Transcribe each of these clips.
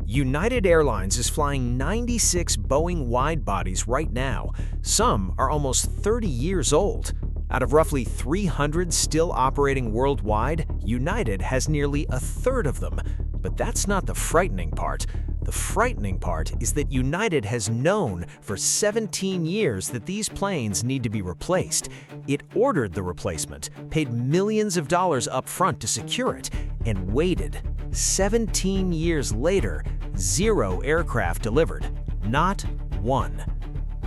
United Airlines is flying 96 Boeing wide-bodies right now. Some are almost 30 years old. Out of roughly 300 still operating worldwide, United has nearly a third of them. But that's not the frightening part. The frightening part is that United has known for 17 years that these planes need to be replaced. It ordered the replacement, paid millions of dollars up front to secure it, and waited. 17 years later, 0 aircraft delivered. Not one.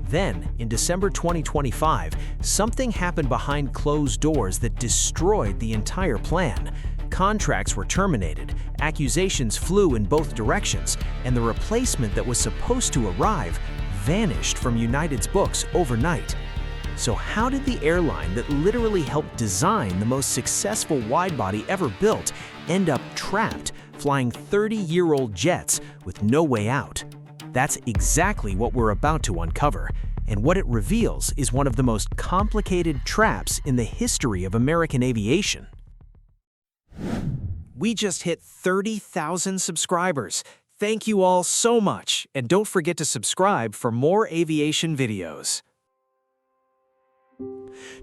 Then, in December 2025, something happened behind closed doors that destroyed the entire plan. Contracts were terminated, accusations flew in both directions, and the replacement that was supposed to arrive vanished from United's books overnight. So how did the airline that literally helped design the most successful widebody ever built end up trapped, flying 30-year-old jets with no way out? That's exactly what we're about to uncover, and what it reveals is one of the most complicated traps in the history of American aviation. We just hit 30,000 subscribers. Thank you all so much, and don't forget to subscribe for more aviation videos.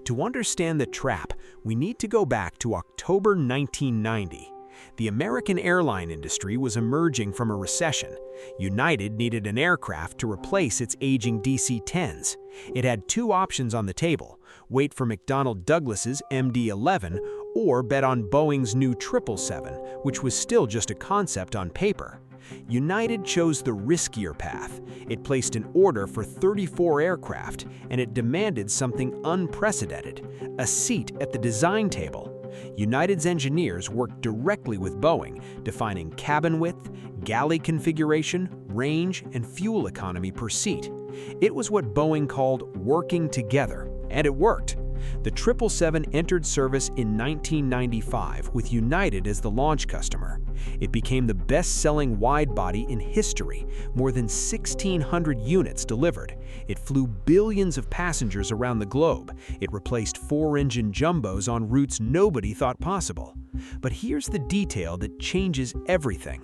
To understand the trap, we need to go back to October 1990. The American airline industry was emerging from a recession. United needed an aircraft to replace its aging DC-10s. It had 2 options on the table: wait for McDonnell Douglas's MD-11 or bet on Boeing's new 777, which was still just a concept on paper. United chose the riskier path. It placed an order for 34 aircraft, and it demanded something unprecedented: a seat at the design table. United's engineers worked directly with Boeing, defining cabin width, galley configuration, range, and fuel economy per seat. It was what Boeing called working together, and it worked. The 777 entered service in 1995 with United as the launch customer. It became the best-selling widebody in history, more than 1,600 units delivered. It flew billions of passengers around the globe. It replaced 4-engine jumbos on routes nobody thought possible. But here's the detail that changes everything.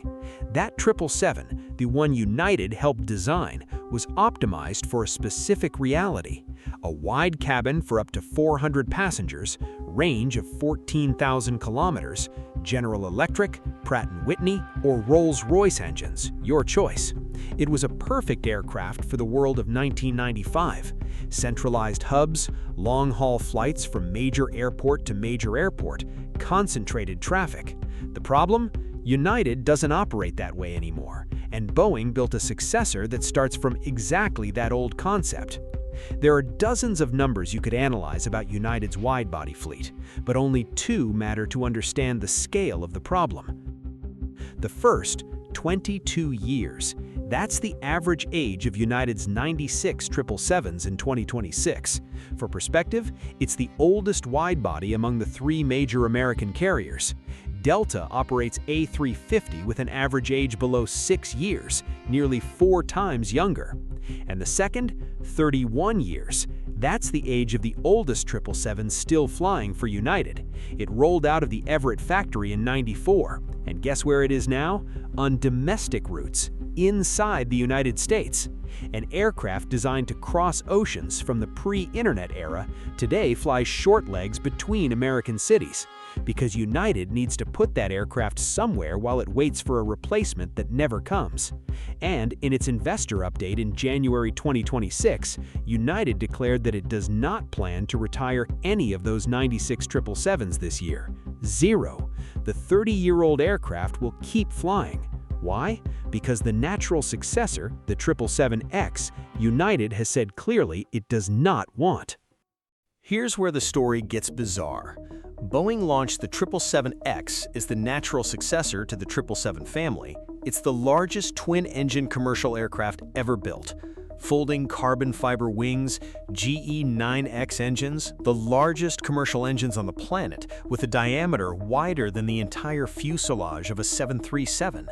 That 777, the one United helped design, was optimized for a specific reality: a wide cabin for up to 400 passengers, range of 14,000 kilometers, General Electric, Pratt & Whitney, or Rolls-Royce engines, your choice. It was a perfect aircraft for the world of 1995. Centralized hubs, long-haul flights from major airport to major airport, concentrated traffic. The problem? United doesn't operate that way anymore, and Boeing built a successor that starts from exactly that old concept. There are dozens of numbers you could analyze about United's widebody fleet, but only 2 matter to understand the scale of the problem. The first, 22 years. That's the average age of United's 96 777s in 2026. For perspective, it's the oldest widebody among the 3 major American carriers. Delta operates A350 with an average age below 6 years, nearly 4 times younger. And the second, 31 years. That's the age of the oldest 777 still flying for United. It rolled out of the Everett factory in '94. And guess where it is now? On domestic routes, inside the United States. An aircraft designed to cross oceans from the pre-internet era today flies short legs between American cities, because United needs to put that aircraft somewhere while it waits for a replacement that never comes. And in its investor update in January 2026, United declared that it does not plan to retire any of those 96 777s this year. 0. The 30-year-old aircraft will keep flying. Why? Because the natural successor, the 777X, United has said clearly it does not want. Here's where the story gets bizarre. Boeing launched the 777X as the natural successor to the 777 family. It's the largest twin-engine commercial aircraft ever built. Folding carbon fiber wings, GE9X engines, the largest commercial engines on the planet, with a diameter wider than the entire fuselage of a 737.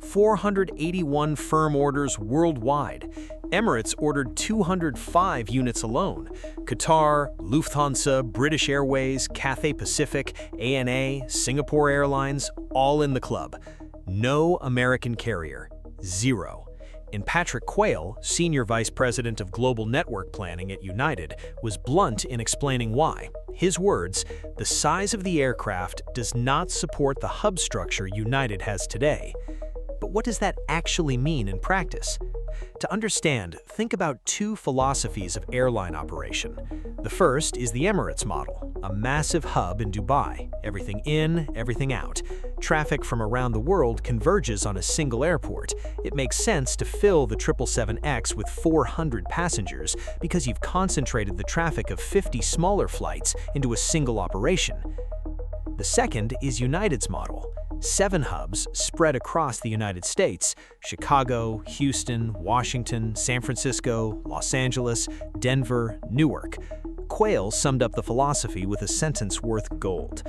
481 firm orders worldwide. Emirates ordered 205 units alone. Qatar, Lufthansa, British Airways, Cathay Pacific, ANA, Singapore Airlines, all in the club. No American carrier, Zero. And Patrick Quayle, Senior Vice President of Global Network Planning at United, was blunt in explaining why. His words, "The size of the aircraft does not support the hub structure United has today." But what does that actually mean in practice? To understand, think about two philosophies of airline operation. The first is the Emirates model, a massive hub in Dubai, everything in, everything out. Traffic from around the world converges on a single airport. It makes sense to fill the 777X with 400 passengers because you've concentrated the traffic of 50 smaller flights into a single operation. The second is United's model. 7 hubs spread across the United States: Chicago, Houston, Washington, San Francisco, Los Angeles, Denver, Newark. Quayle summed up the philosophy with a sentence worth gold.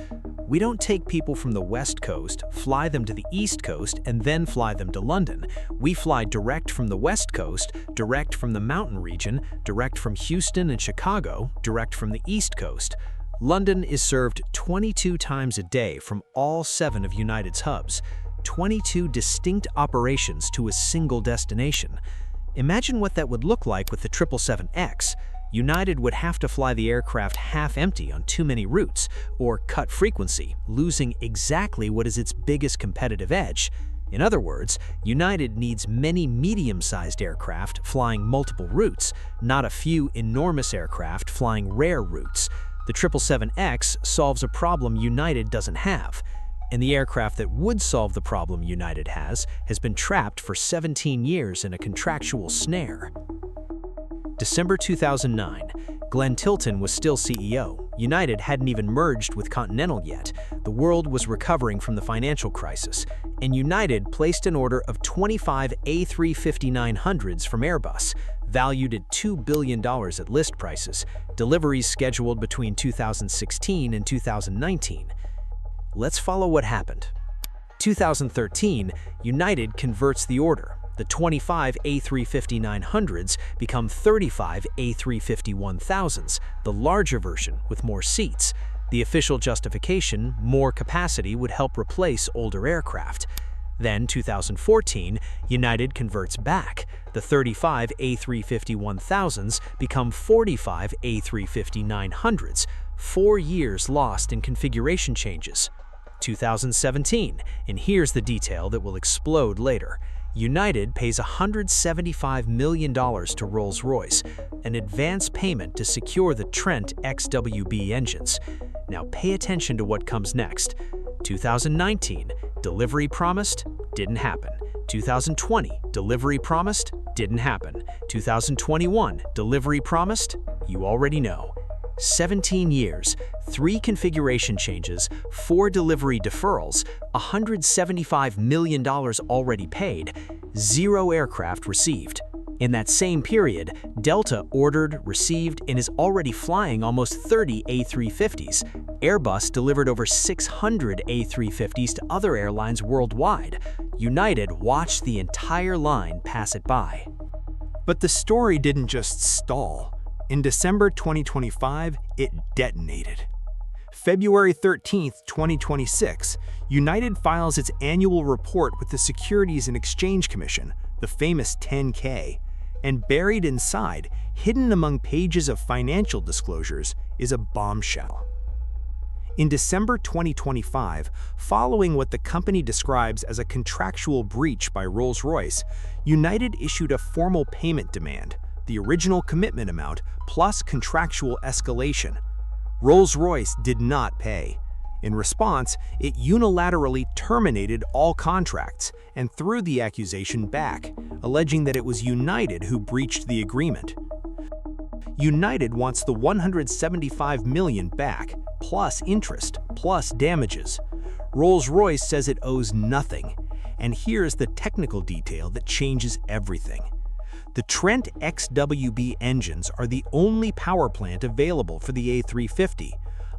"We don't take people from the West Coast, fly them to the East Coast, and then fly them to London. We fly direct from the West Coast, direct from the mountain region, direct from Houston and Chicago, direct from the East Coast." London is served 22 times a day from all 7 of United's hubs, 22 distinct operations to a single destination. Imagine what that would look like with the 777X. United would have to fly the aircraft half empty on too many routes, or cut frequency, losing exactly what is its biggest competitive edge. In other words, United needs many medium-sized aircraft flying multiple routes, not a few enormous aircraft flying rare routes. The 777X solves a problem United doesn't have, and the aircraft that would solve the problem United has been trapped for 17 years in a contractual snare. December 2009, Glenn Tilton was still CEO. United hadn't even merged with Continental yet. The world was recovering from the financial crisis, and United placed an order of 25 A350-900s from Airbus, valued at $2 billion at list prices, deliveries scheduled between 2016 and 2019. Let's follow what happened. 2013, United converts the order. The 25 A350-900s become 35 A350-1000s, the larger version with more seats. The official justification, more capacity, would help replace older aircraft. Then, 2014, United converts back. The 35 A350-1000s become 45 A350-900s, 4 years lost in configuration changes. 2017, and here's the detail that will explode later. United pays $175 million to Rolls-Royce, an advance payment to secure the Trent XWB engines. Now pay attention to what comes next. 2019, delivery promised, didn't happen. 2020, delivery promised, didn't happen. 2021, delivery promised, you already know. 17 years, 3 configuration changes, 4 delivery deferrals, $175 million already paid, 0 aircraft received. In that same period, Delta ordered, received, and is already flying almost 30 A350s. Airbus delivered over 600 A350s to other airlines worldwide. United watched the entire line pass it by. But the story didn't just stall. In December 2025, it detonated. February 13, 2026, United files its annual report with the Securities and Exchange Commission, the famous 10K, and buried inside, hidden among pages of financial disclosures, is a bombshell. In December 2025, following what the company describes as a contractual breach by Rolls-Royce, United issued a formal payment demand, the original commitment amount plus contractual escalation. Rolls-Royce did not pay. In response, it unilaterally terminated all contracts and threw the accusation back, alleging that it was United who breached the agreement. United wants the $175 million back, plus interest, plus damages. Rolls-Royce says it owes nothing, and here's the technical detail that changes everything. The Trent XWB engines are the only power plant available for the A350.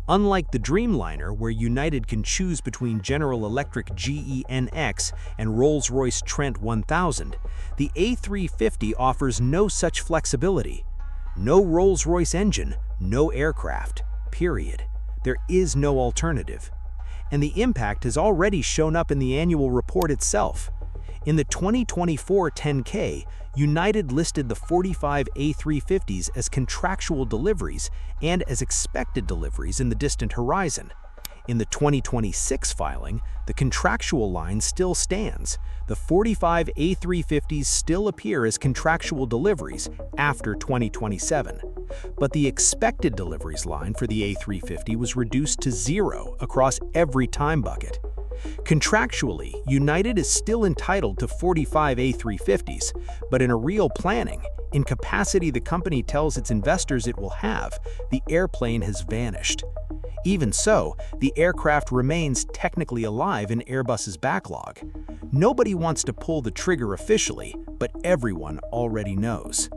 Unlike the Dreamliner, where United can choose between General Electric GE-NX and Rolls-Royce Trent 1000, the A350 offers no such flexibility. No Rolls-Royce engine, no aircraft, period. There is no alternative. And the impact has already shown up in the annual report itself. In the 2024 10K, United listed the 45 A350s as contractual deliveries and as expected deliveries in the distant horizon. In the 2026 filing, the contractual line still stands. The 45 A350s still appear as contractual deliveries after 2027. But the expected deliveries line for the A350 was reduced to 0 across every time bucket. Contractually, United is still entitled to 45 A350s, but in a real planning, in capacity the company tells its investors it will have, the airplane has vanished. Even so, the aircraft remains technically alive in Airbus's backlog. Nobody wants to pull the trigger officially, but everyone already knows.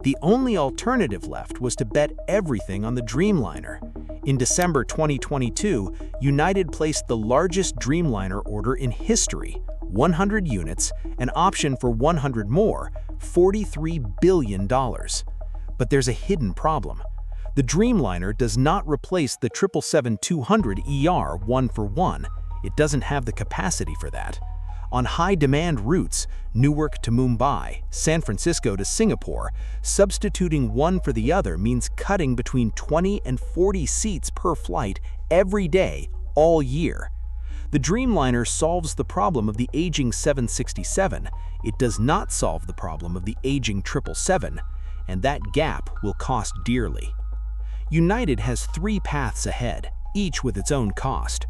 The only alternative left was to bet everything on the Dreamliner. In December 2022, United placed the largest Dreamliner order in history, 100 units, an option for 100 more, $43 billion. But there's a hidden problem. The Dreamliner does not replace the 777-200ER one-for-one. It doesn't have the capacity for that. On high-demand routes, Newark to Mumbai, San Francisco to Singapore, substituting one for the other means cutting between 20 and 40 seats per flight every day, all year. The Dreamliner solves the problem of the aging 767. It does not solve the problem of the aging 777, and that gap will cost dearly. United has 3 paths ahead, each with its own cost.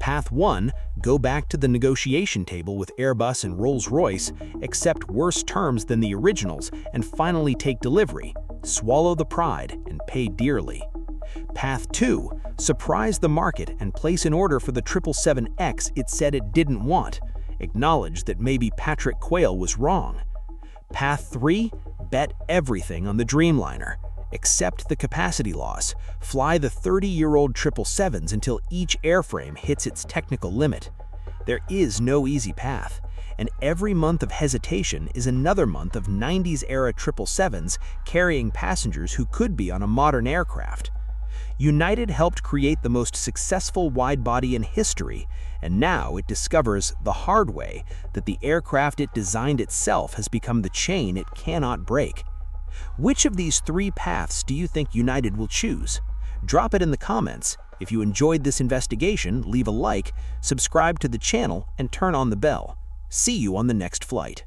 Path 1, go back to the negotiation table with Airbus and Rolls-Royce, accept worse terms than the originals, and finally take delivery, swallow the pride, and pay dearly. Path 2, surprise the market and place an order for the 777X it said it didn't want. Acknowledge that maybe Patrick Quayle was wrong. Path 3, bet everything on the Dreamliner. Accept the capacity loss, fly the 30-year-old 777s until each airframe hits its technical limit. There is no easy path, and every month of hesitation is another month of 90s-era 777s carrying passengers who could be on a modern aircraft. United helped create the most successful widebody in history, and now it discovers the hard way that the aircraft it designed itself has become the chain it cannot break. Which of these 3 paths do you think United will choose? Drop it in the comments. If you enjoyed this investigation, leave a like, subscribe to the channel, and turn on the bell. See you on the next flight.